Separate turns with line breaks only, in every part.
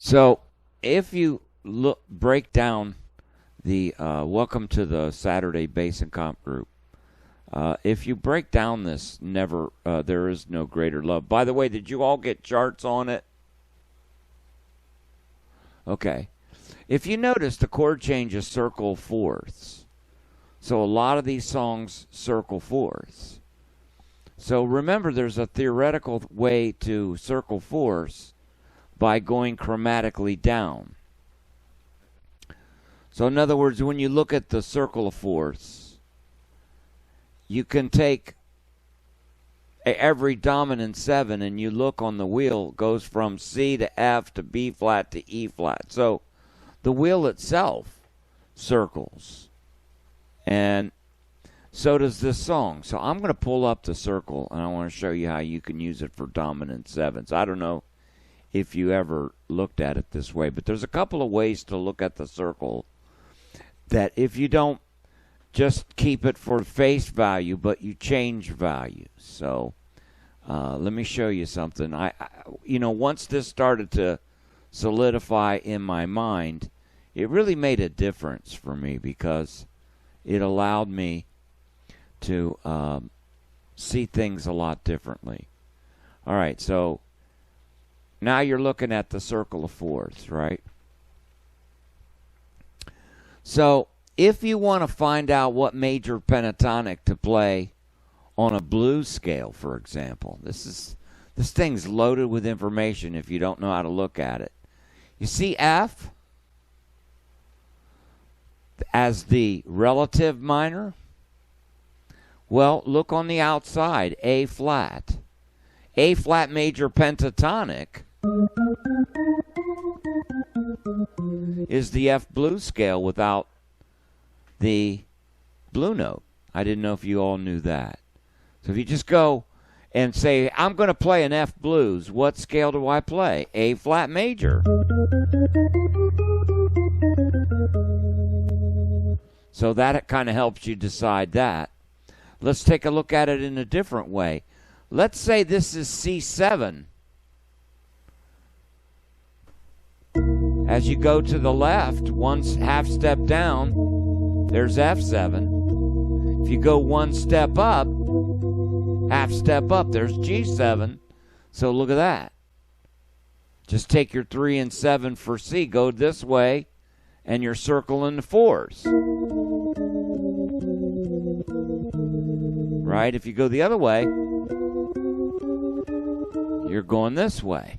So if you break down the welcome to the Saturday Bass and Comp group. If you break down this, there is no greater love. By the way, did you all get charts on it? Okay. If you notice, the chord changes circle fourths. So a lot of these songs circle fourths. So remember, there's a theoretical way to circle fourths by going chromatically down. So in other words, when you look at the circle of fourths, you can take every dominant 7 and you look on the wheel, it goes from C to F to B flat to E flat. So the wheel itself circles. And so does this song. So I'm going to pull up the circle and I want to show you how you can use it for dominant 7s. I don't know if you ever looked at it this way, but there's a couple of ways to look at the circle that if you don't just keep it for face value, but you change values. So let me show you something. Once this started to solidify in my mind, it really made a difference for me because it allowed me to see things a lot differently. All right, so now you're looking at the circle of fourths, right? So if you want to find out what major pentatonic to play on a blues scale, for example, this thing's loaded with information if you don't know how to look at it. You see F as the relative minor? Well, look on the outside, A flat. A flat major pentatonic is the F blues scale without the blue note. I didn't know if you all knew that. So if you just go and say, I'm going to play an F blues, what scale do I play? A flat major. So that kind of helps you decide that. Let's take a look at it in a different way. Let's say this is C7. As you go to the left, one half step down, there's F7. If you go one step up, half step up, there's G7. So look at that. Just take your 3 and 7 for C, go this way, and you're circling the 4s. Right? If you go the other way, you're going this way.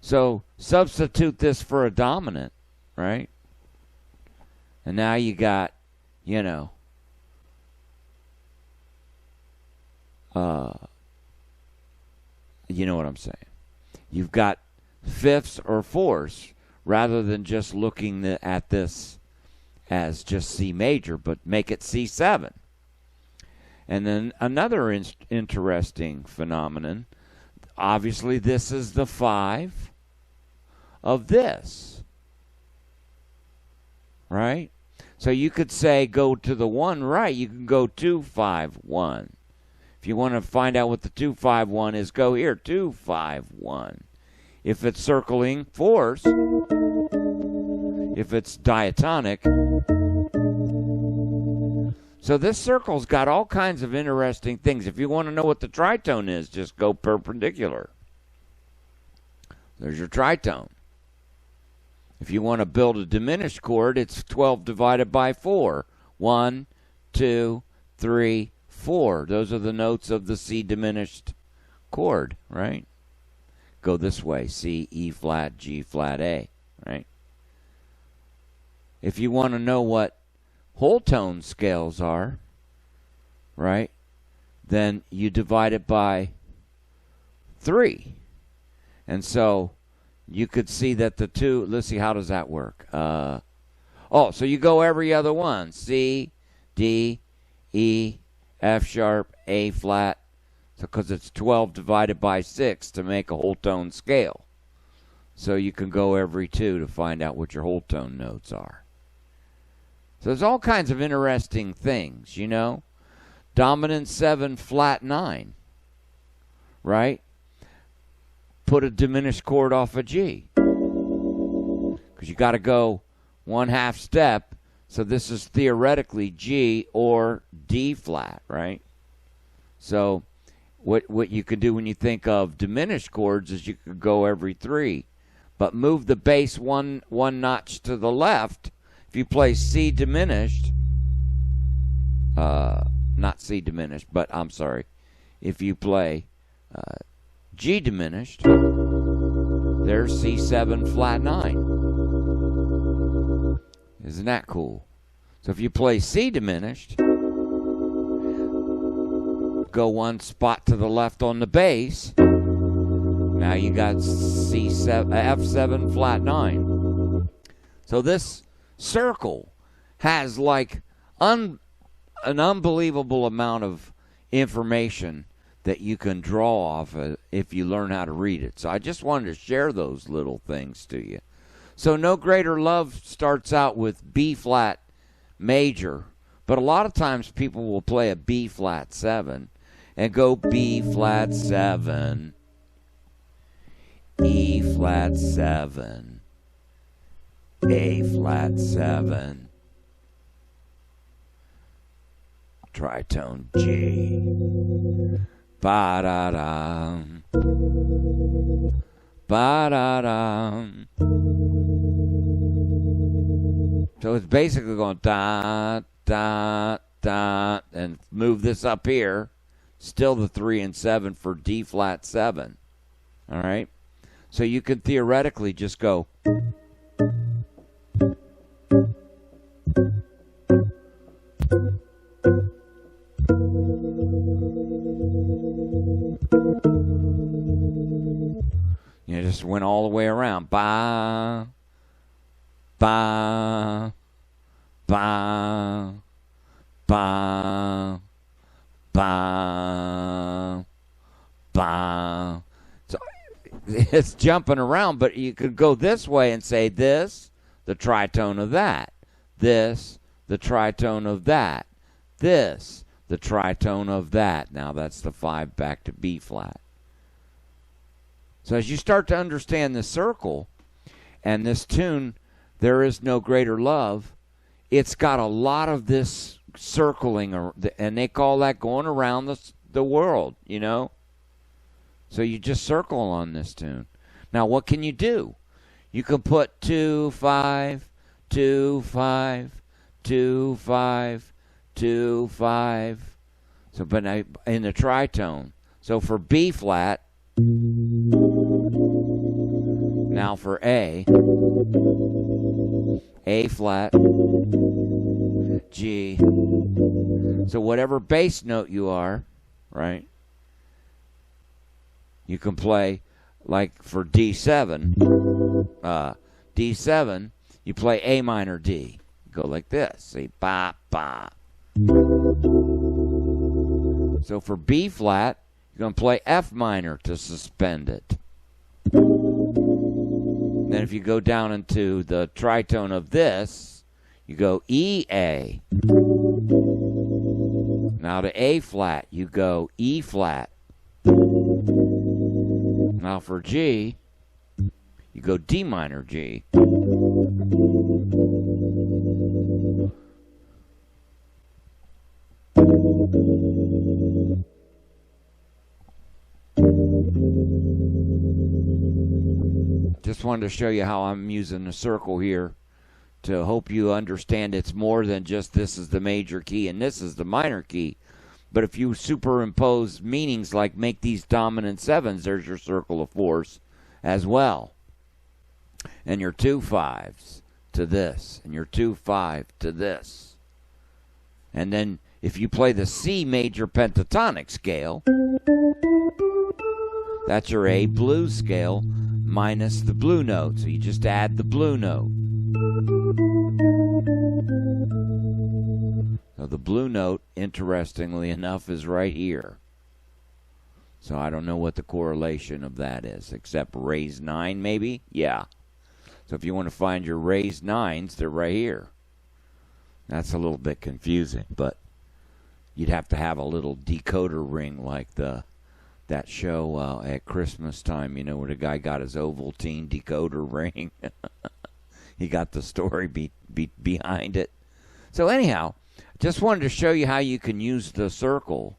So substitute this for a dominant, right? And now you got, you know what I'm saying. You've got fifths or fourths rather than just looking at this as just C major, but make it C7. And then another interesting phenomenon, obviously this is the 5 of this, right? So you could say go to the 1 right, you can go 2, 5, 1. If you want to find out what the 2, 5, 1 is, go here, 2, 5, 1. If it's circling fourths, if it's diatonic. So this circle's got all kinds of interesting things. If you want to know what the tritone is, just go perpendicular. There's your tritone. If you want to build a diminished chord, it's 12 divided by 4. 1, 2, 3, 4. Those are the notes of the C diminished chord, right? Go this way, C, E flat, G flat, A, right? If you want to know what whole tone scales are, right, then you divide it by 3. And so you could see that the 2, let's see, how does that work? So you go every other one. C, D, E, F sharp, A flat, because it's 12 divided by 6 to make a whole tone scale. So you can go every 2 to find out what your whole tone notes are. So there's all kinds of interesting things, you know. Dominant 7, flat 9, right? Put a diminished chord off a G. you got to go 1/2 step. So this is theoretically G or D flat, right? So what you could do when you think of diminished chords is you could go every 3, but move the bass one notch to the left. If you play C diminished, not C diminished, but I'm sorry, if you play G diminished, there's C7 flat 9. Isn't that cool? So if you play C diminished, go one spot to the left on the bass. Now you got C7, F7 flat 9. So this circle has like an unbelievable amount of information that you can draw off if you learn how to read it. So I just wanted to share those little things to you. So No Greater Love starts out with B flat major, but a lot of times people will play a B flat 7 and go B flat 7, E flat 7, A flat 7, tritone G, ba-da-dum, ba-da-dum. So it's basically going da, da, da, and move this up here. Still the 3 and 7 for D flat 7. All right? So you could theoretically just go. You just went all the way around. Ba, ba, ba, ba, ba, ba. So it's jumping around, but you could go this way and say this, the tritone of that. This, the tritone of that. This, the tritone of that. Now that's the 5 back to B flat. So as you start to understand the circle and this tune, There Is No Greater Love, it's got a lot of this circling, and they call that going around the world, you know. So you just circle on this tune. Now what can you do? You can put 2, 5, 2, 5, 2, 5, 2, 5. So, but in the tritone. So for B flat, now for A flat, G. So whatever bass note you are, right? You can play, like for D7, D7, you play A minor D. Go like this, see, ba, ba. So for B flat, you're going to play F minor to suspend it. Then if you go down into the tritone of this, you go E, A. Now to A flat, you go E flat. Now for G, you go D minor G. Just wanted to show you how I'm using the circle here to hope you understand it's more than just this is the major key and this is the minor key. But if you superimpose meanings like make these dominant 7s, there's your circle of 4s as well. And your 2 5s to this, and your 2 5 to this. And then if you play the C major pentatonic scale, that's your A blues scale minus the blue note. So you just add the blue note. So the blue note, interestingly enough, is right here. So I don't know what the correlation of that is, except raised 9 maybe? Yeah. So if you want to find your raised 9s, they're right here. That's a little bit confusing, but you'd have to have a little decoder ring like that show at Christmas time, you know, where the guy got his Ovaltine decoder ring. he got the story behind it. So anyhow, just wanted to show you how you can use the circle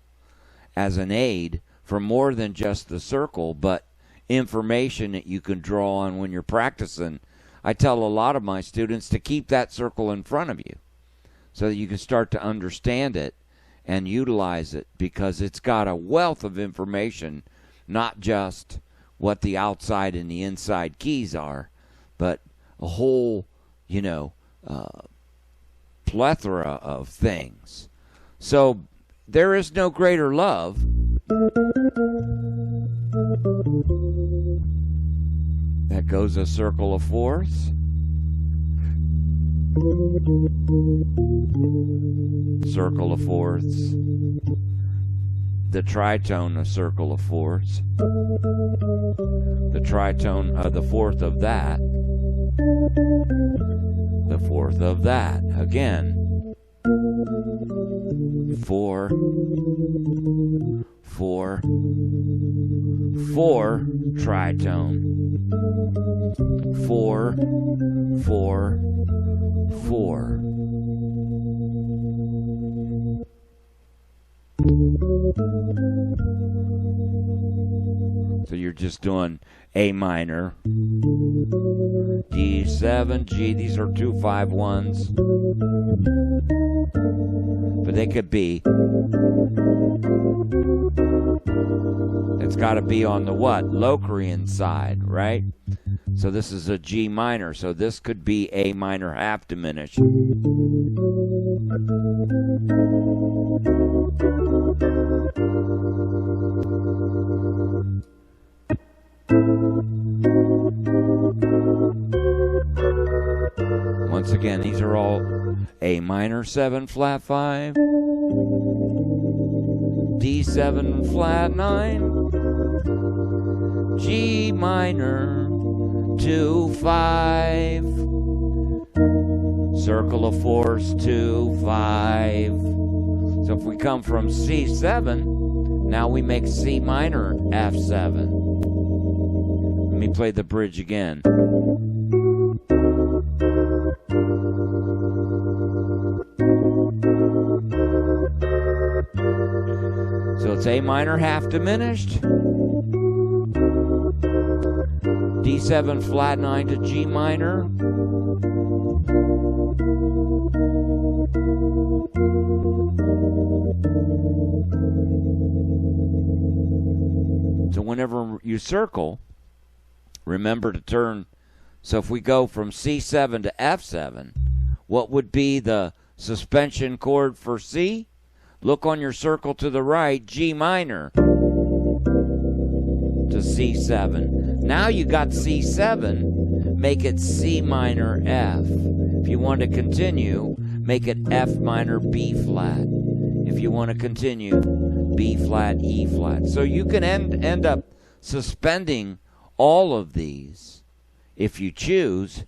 as an aid for more than just the circle, but information that you can draw on when you're practicing. I tell a lot of my students to keep that circle in front of you so that you can start to understand it and utilize it, because it's got a wealth of information, not just what the outside and the inside keys are, but a whole, plethora of things. So there is no greater love that goes a circle of fourths, circle of fourths, the tritone, a circle of fourths, the tritone, the fourth of that, the fourth of that, again, 4, 4, 4, tritone, 4, 4, 4. So you're just doing A minor, D7, G. These are 2 5-1s, but they could be. It's got to be on the what? Locrian side, right? So this is a G minor, so this could be A minor half diminished. Once again, these are all A minor 7 flat 5, D7 flat 9, G minor 2 5, circle of fours 2 5. So if we come from C7, now we make C minor F7. Let me play the bridge again. So it's A minor half diminished, D7 flat 9 to G minor, so whenever you circle, remember to turn. So if we go from C7 to F7, what would be the suspension chord for C? Look on your circle to the right, G minor to C7. Now you got C7, make it C minor F. If you want to continue, make it F minor B flat. If you want to continue, B flat E flat. So you can end up suspending all of these if you choose.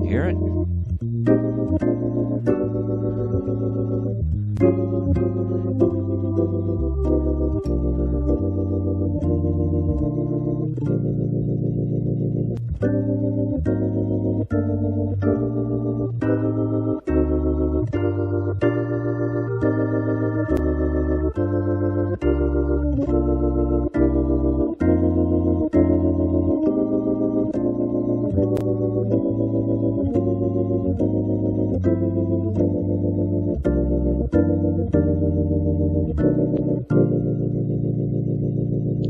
Hear it?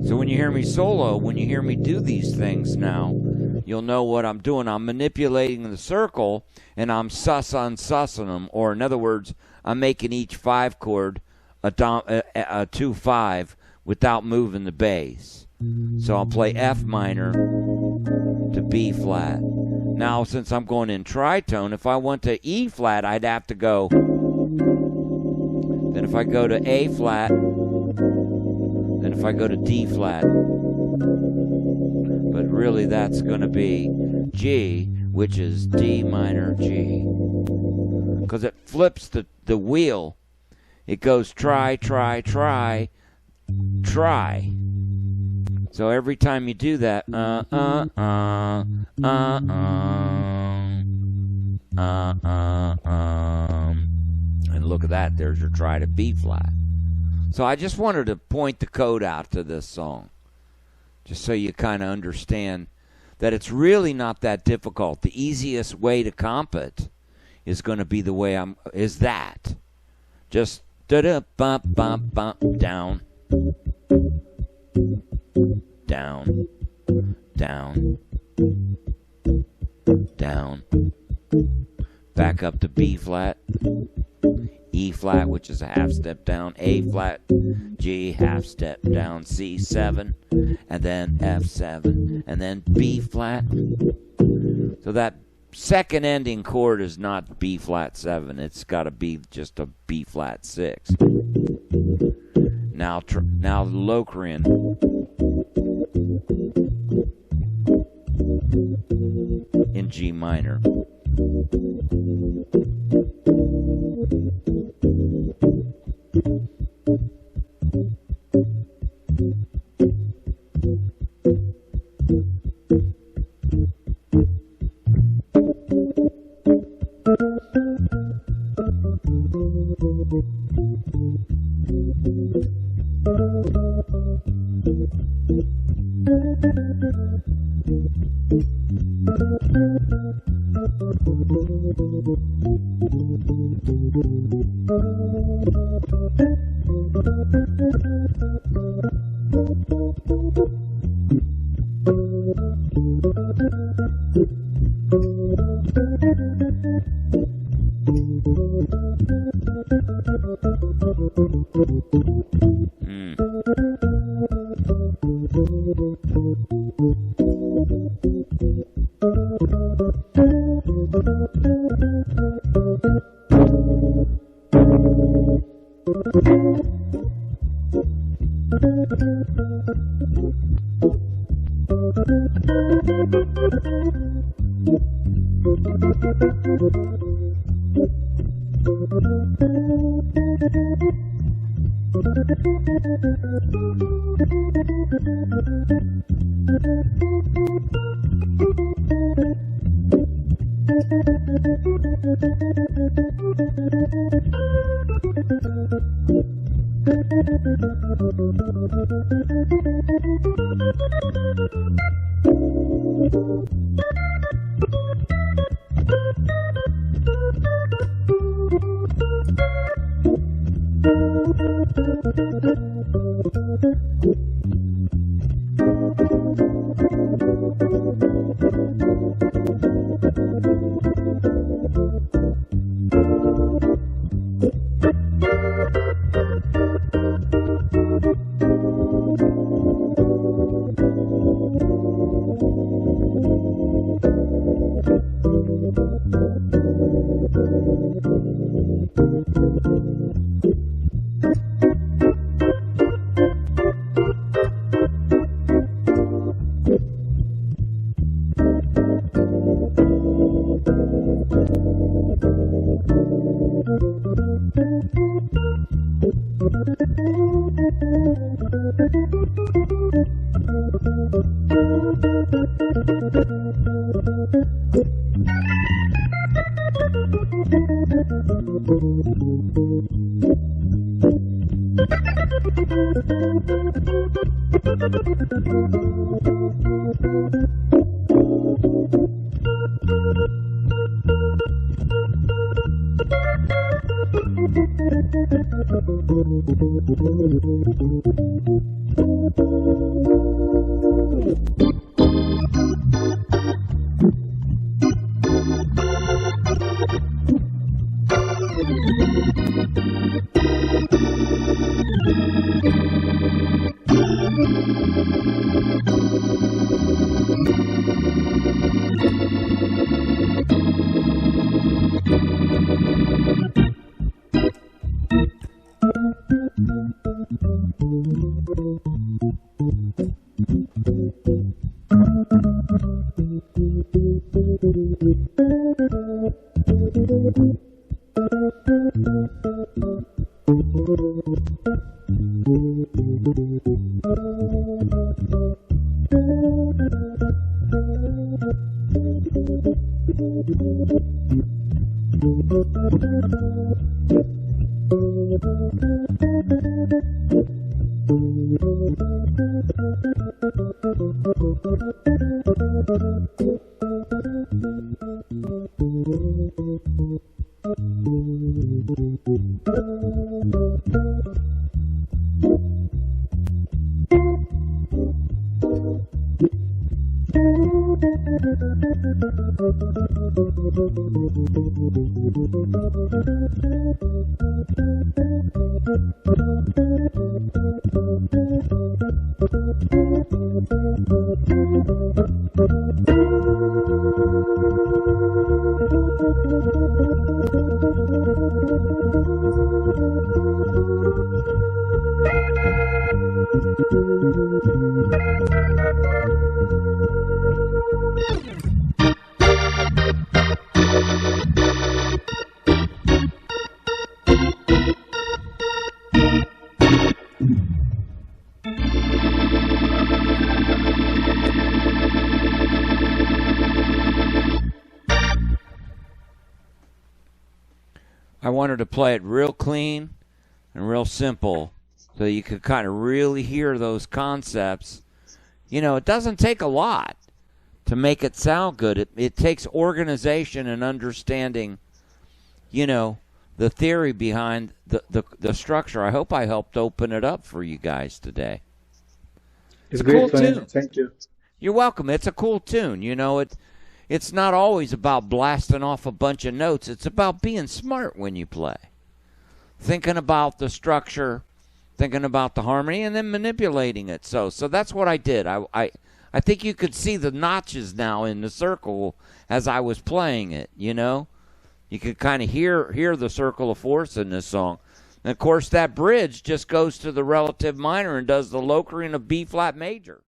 So when you hear me solo, when you hear me do these things now, you'll know what I'm doing. I'm manipulating the circle, and I'm sussing them, or in other words, I'm making each 5 chord a 2-5 without moving the bass. So I'll play F minor to B flat. Now, since I'm going in tritone, if I went to E flat, I'd have to go. Then if I go to A flat, then if I go to D flat. But really that's going to be G, which is D minor G. because it flips the wheel. It goes try, try, try, try. So every time you do that, and look at that, there's your try to B flat. So I just wanted to point the code out to this song, just so you kind of understand that it's really not that difficult. The easiest way to comp it is going to be the way is that. Just da-da, bump, bump, bump, down, down, down, down, back up to B flat, E flat, which is a half step down, A flat, G, half step down, C7, and then F7, and then B flat. So that second ending chord is not B flat 7. It's got to be just a B flat 6. Now Locrian. In G minor. I wanted to play it real clean and real simple so you could kind of really hear those concepts. You know, it doesn't take a lot to make it sound good. It takes organization and understanding, you know, the theory behind the structure. I hope I helped open it up for you guys today.
It's a great tune. Thank you.
You're welcome. It's a cool tune. You know, it's not always about blasting off a bunch of notes. It's about being smart when you play. Thinking about the structure, thinking about the harmony, and then manipulating it. So that's what I did. I think you could see the notches now in the circle as I was playing it, you know? You could kind of hear the circle of fourths in this song. And, of course, that bridge just goes to the relative minor and does the locering of B-flat major.